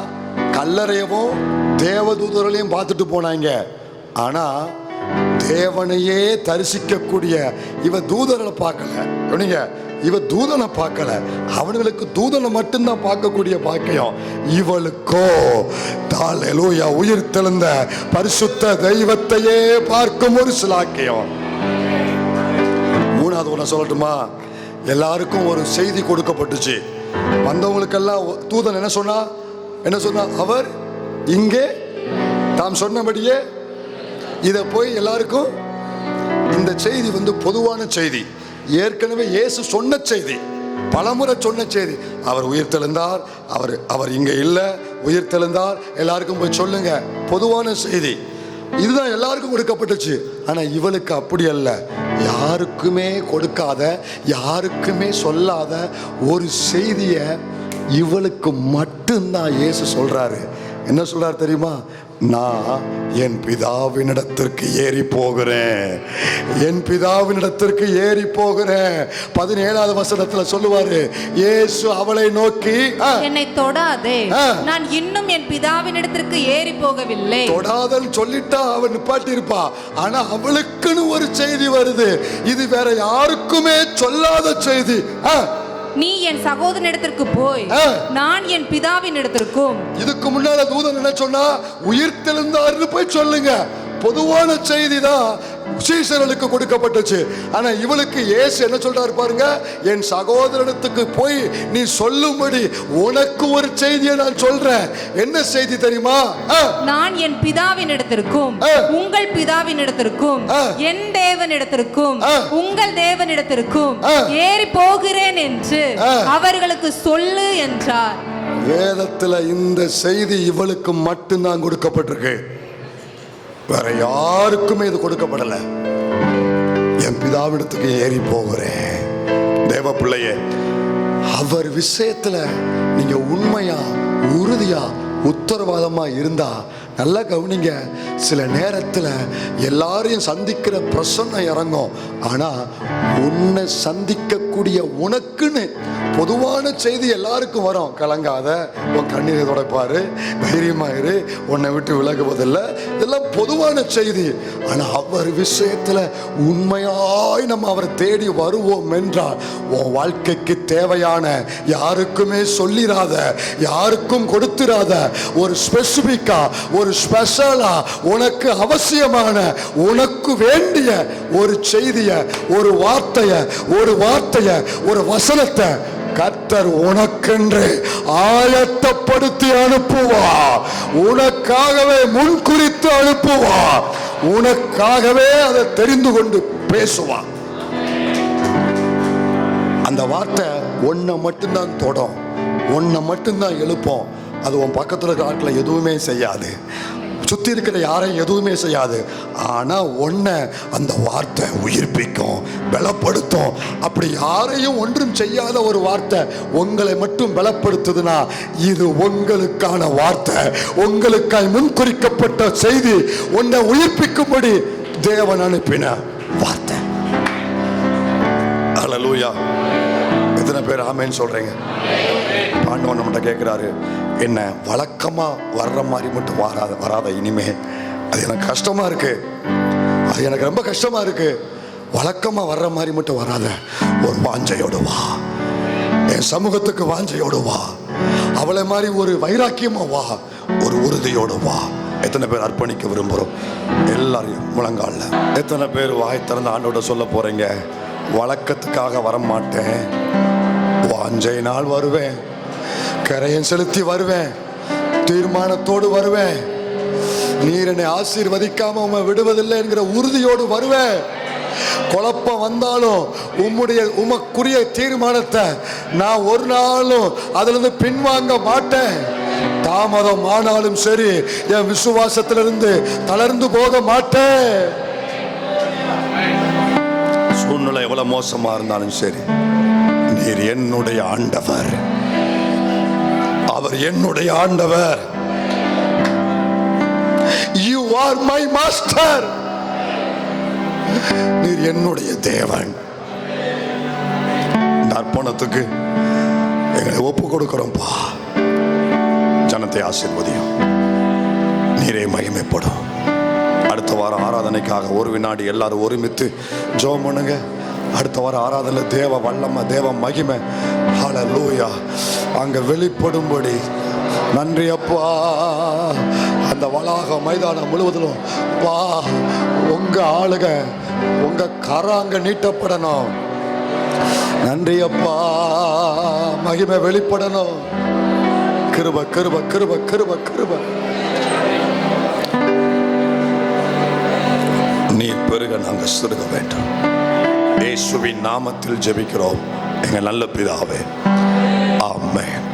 கல்லறையவும் தேவதூதர்களையும் பார்த்துட்டு போனாங்க. ஆனா தேவனையே தரிசிக்கக்கூடிய இவ தூதர்களை பார்க்கல. இவ தூதனை பார்க்கல. அவனுங்களுக்கு தூதனை மட்டும்தான் பார்க்கக்கூடிய பாக்கியம். இவளுக்கோ ஹல்லேலூயா உயிர் தெழுந்த பரிசுத்த தெய்வத்தையே பார்க்கும் ஒரு சிலாக்கியம். 3வது ஒன்று சொல்லட்டுமா? எல்லாருக்கும் ஒரு செய்தி கொடுக்கப்பட்டுச்சு. வந்தவங்களுக்கெல்லாம் தூதன் என்ன சொன்னா? அவர் இங்கே தாம் சொன்னபடியே இதை போய் எல்லாருக்கும். இந்த செய்தி பொதுவான செய்தி. ஏற்கனவே இயேசு சொன்ன செய்தி, பலமுறை சொன்ன செய்தி. அவர் உயிர் தெழுந்தார், அவர் இங்க இல்லை, உயிர் தெழுந்தார், எல்லாருக்கும் போய் சொல்லுங்க. பொதுவான செய்தி இதுதான் எல்லாருக்கும் கொடுக்கப்பட்டுச்சு. ஆனா இவளுக்கு அப்படி அல்ல. யாருக்குமே கொடுக்காத, யாருக்குமே சொல்லாத ஒரு செய்தியை இவளுக்கு மட்டும்தான் இயேசு சொல்றாரு. என்ன சொல்றாரு தெரியுமா? நான் என் பிதாவினிடத்திற்கு ஏறி போகிறேன், என் பிதாவினிடத்திற்கு ஏறி போகிறேன். 17வது வசனத்துல சொல்லுவாரு, இயேசு அவளை நோக்கி, என்னை தொடாதே, நான் இன்னும் என் பிதாவினிடத்திற்கு ஏறி போகவில்லை. தொடாதன்னு சொல்லிட்டா அவன் நிப்பாட்டி இருப்பா. ஆனா அவளுக்குன்னு ஒரு செய்தி வருது, இது வேற யாருக்குமே சொல்லாத செய்தி. நீ என் சகோதரனிடத்திற்கு போய் நான் என் பிதாவின் இடத்திற்கும். இதுக்கு முன்னால தூதன் என்ன சொன்னா? உயிர்த்தெழுந்தாருன்னு போய் சொல்லுங்க. பொதுவான செய்தி தான் சீசர்களுக்கு கொடுக்கப்பட்டுச்சு. ஆனா இவளுக்கு இயேசு என்ன சொல்றாரு பாருங்க, என் சகோதரனுக்கு போய் நீ சொல்லும்படி உனக்கு ஒரு செய்தியை நான் சொல்றேன். என்ன செய்தி தெரியுமா? நான் என் பிதாவின் இடத்திற்கும் உங்கள் பிதாவின் இடத்திற்கும் என் தேவனிடத்திற்கும் உங்கள் தேவனிடத்திற்கும் ஏறி போகிறேன் என்று அவர்களுக்கு சொல்லு என்றார். வேதத்துல இந்த செய்தி இவளுக்கு மட்டும்தான் கொடுக்கப்பட்டிருக்கு, வேற யாருக்குமே இது கொடுக்கப்படல. என் பிதாவிடத்துக்கு ஏறி போகிறேன். தேவ பிள்ளையே, அவர் விஷயத்துல நீங்க உண்மையா உறுதியா உத்தரவாதமா இருந்தா நல்லா கவனிங்க. சில நேரத்துல எல்லாரையும் சந்திக்கிற பிரசன்னம் இறங்கும். ஆனா உன்னை சந்திக்கக்கூடிய உனக்குன்னு பொதுவான செய்தி எல்லாருக்கும் வரும். கலங்காத, உன் கண்ணீரை துடைப்பாரு, தைரியமாயிரு, உன்னை விட்டு விலகுவதில்லை, இதெல்லாம் பொதுவான செய்தி. ஆனா அவர் விஷயத்துல உண்மையாய் நம்ம அவரை தேடி வருவோம் என்றால் உன் வாழ்க்கைக்கு தேவையான, யாருக்குமே சொல்லிராத, யாருக்கும் கொடுத்துராத, ஒரு ஸ்பெசிபிக்கா, ஒரு ஸ்பெஷலா, உனக்கு அவசியமான, உனக்கு வேண்டிய ஒரு செய்திய, ஒரு வார்த்தைய, ஒரு வசனத்தை கர்த்தர் உனக்கென்று ஆயத்தப்படுத்தி அனுப்புவா. உனக்காகவே முன்குறித்து அனுப்புவா. உனக்காகவே அதை தெரிந்து கொண்டு பேசுவா. அந்த வார்த்தை உன்னை மட்டும்தான் தொடும், உன்னை மட்டும்தான் எழுப்போம். அது உன் பக்கத்தில் இருக்கிற ஆட்களை எதுவுமே செய்யாது, சுற்றி இருக்கிற யாரையும் எதுவுமே செய்யாது. ஆனால் ஒன்றை அந்த வார்த்தை உயிர்ப்பிக்கும், பலப்படுத்தும். அப்படி யாரையும் ஒன்றும் செய்யாத ஒரு வார்த்தை உங்களை மட்டும் பலப்படுத்துதுன்னா இது உங்களுக்கான வார்த்தை, உங்களுக்காய் முன்குறிக்கப்பட்ட செய்தி, உன்னை உயிர்ப்பிக்கும்படி தேவன் அனுப்பின வார்த்தை. அல்லேலூயா. எத்தனை பேர் ஆமென் சொல்றீங்க? ஆண்டவன் நம்மகிட்ட கேட்குறாரு, என்ன வழக்கமா வர்ற மாதிரி மட்டும் வராத இனிமே. அது எனக்கு கஷ்டமா இருக்கு, அது எனக்கு ரொம்ப கஷ்டமா இருக்கு. வழக்கமா வர்ற மாதிரி மட்டும் வராத, ஒரு வாஞ்சையோடு வா, என் சமூகத்துக்கு வாஞ்சையோடு வா, அவளை மாதிரி ஒரு வைராக்கியமா வா, ஒரு உறுதியோடு வா. எத்தனை பேர் அர்ப்பணிக்க விரும்புகிறோம்? எல்லாரையும் முழங்கால. எத்தனை பேர் வாய் திறந்து ஆண்டோட சொல்ல போறீங்க, வழக்கத்துக்காக வரமாட்டேன், வாஞ்சை நாள் வருவேன், கரையன் செலுத்தி வருவேன், தீர்மானத்தோடு வருவேன், நீர் என்னை ஆசீர்வதிக்காம உம்மை விடுவதில்லை என்கிற உறுதியோடு வருவேன். குழப்பம் வந்தாலும் உமக்குரிய தீர்மானத்தை நான் ஒரு நாளும் அதிலிருந்து பின்வாங்க மாட்டேன். தாமதம் ஆனாலும் சரி, என் விசுவாசத்திலிருந்து தளர்ந்து போக மாட்டேன். சூழ்நிலை எவ்வளவு மோசமா இருந்தாலும் சரி, நீர் என்னுடைய ஆண்டவர், அவர் என்னுடைய ஆண்டவர். You are my master. நீர் என்னுடைய தேவன். இந்த அர்ப்பணத்துக்கு எங்களை ஒப்பு கொடுக்கிறோம்ப்பா. ஜனத்தை ஆசீர்வதியும், நீரே மகிமைப்படும். அடுத்த வாரம் ஆராதனைக்காக ஒரு வினாடி எல்லாரும் ஒருமித்து ஜெபம் பண்ணுங்க. அடுத்த வாரம் ஆராதனை தேவ வல்லமை, தேவ மகிமை, ஹல்லேலூயா, அங்க வெளிப்படும்படி. நன்றி அப்பா. அந்த வளாக மைதானம் முழுவதிலும் வா, உங்க ஆளுக, உங்க கரம் அங்க நீட்டப்படணும். நன்றி அப்பா. மகிமை வெளிப்படணும். கிருபை கிருபை கிருபை கிருபை கிருபை. நீர் பெருக நாங்கள் சிறுக வேண்டும். இயேசுவின் நாமத்தில் ஜெபிக்கிறோம் எங்கள் நல்ல பிதாவே, ஆமென்.